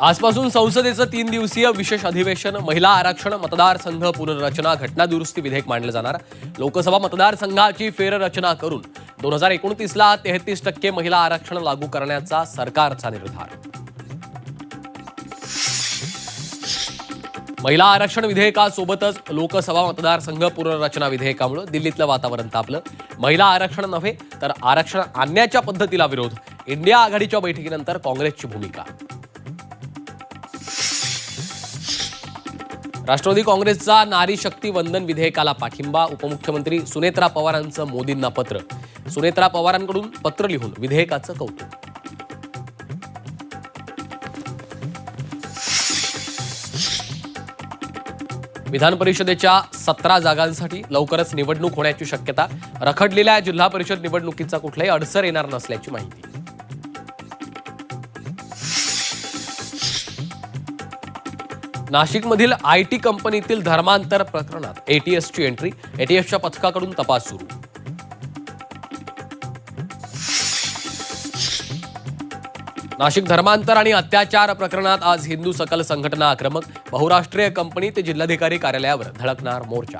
आजपासून संसदेचं 3 दिवसीय विशेष अधिवेशन महिला आरक्षण मतदारसंघ पुनर्रचना घटना दुरुस्ती विधेयक मांडलं जाणार. लोकसभा मतदारसंघाची फेररचना करून 2029ला 33% महिला आरक्षण लागू करण्याचा सरकारचा निर्धार. महिला आरक्षण विधेयकासोबतच लोकसभा मतदारसंघ पुनर्रचना विधेयकामुळे दिल्लीतलं वातावरण तापलं. महिला आरक्षण नव्हे तर आरक्षण आणण्याच्या पद्धतीला विरोध. इंडिया आघाडीच्या बैठकीनंतर काँग्रेसची भूमिका. राष्ट्रवादी काँग्रेसचा नारी शक्ती वंदन विधेयकाला पाठिंबा. उपमुख्यमंत्री सुनेत्रा पवारांचं मोदींना पत्र. सुनेत्रा पवारांकडून पत्र लिहून विधेयकाचं कौतुक. विधान परिषदेच्या 17 जागांसाठी लवकरच निवडणूक होण्याची शक्यता. रखडलेल्या जिल्हा परिषद निवडणुकीचा कुठलाही अडसर येणार नसल्याची माहिती. नाशिकमधील आयटी कंपनीतील धर्मांतर प्रकरणात एटीएसची एंट्री. एटीएसच्या पथकाकडून तपास सुरू. नाशिक धर्मांतर आणि अत्याचार प्रकरणात आज हिंदू सकल संघटना आक्रमक. बहुराष्ट्रीय कंपनी ते जिल्हाधिकारी कार्यालयावर धडकणार मोर्चा.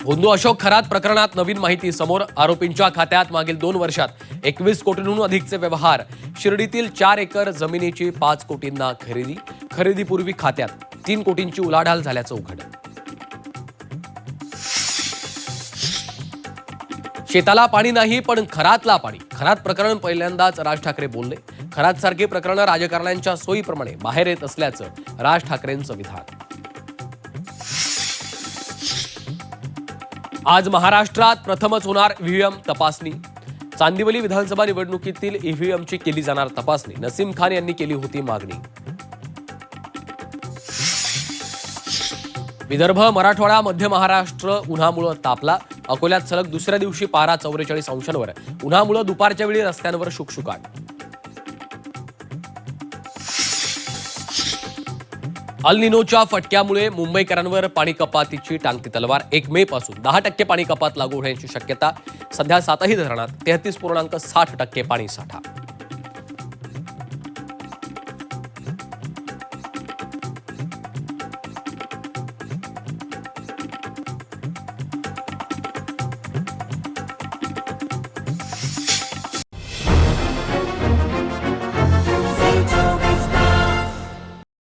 भोंदू अशोक खरात प्रकरणात नवीन माहिती समोर. आरोपींच्या खात्यात मागील 2 वर्षात 21 कोटींहून अधिकचे व्यवहार. शिर्डीतील 4 एकर जमिनीची 5 कोटींना खरेदी. खरेदीपूर्वी खात्यात 3 कोटींची उलाढाल झाल्याचं उघड. शेताला पाणी नाही पण खरातला पाणी. खरात प्रकरण पहिल्यांदाच राज ठाकरे बोलले. खरात सारखी प्रकरणं राजकारण्यांच्या सोयीप्रमाणे बाहेर येत असल्याचं राज ठाकरेंचं विधान. आज महाराष्ट्रात प्रथमच होणार ईव्हीएम तपासणी. चांदिवली विधानसभा निवडणुकीतील ईव्हीएमची केली जाणार तपासणी. नसीम खान यांनी केली होती मागणी. विदर्भ, मराठवाडा, मध्य महाराष्ट्र उन्हामुळे तापला. अकोल्यात सलग दुसऱ्या दिवशी पारा 44 अंशांवर. उन्हामुळे दुपारच्या वेळी रस्त्यांवर शुकशुकाट. अल निनोच्या फटक्यामुळे मुंबईकरांवर पाणी कपातीची टांगती तलवार. 1 मे पासून 10% पाणी कपात लागू होण्याची शक्यता. सध्या 7ही धरणात 33.60% पाणी साठा.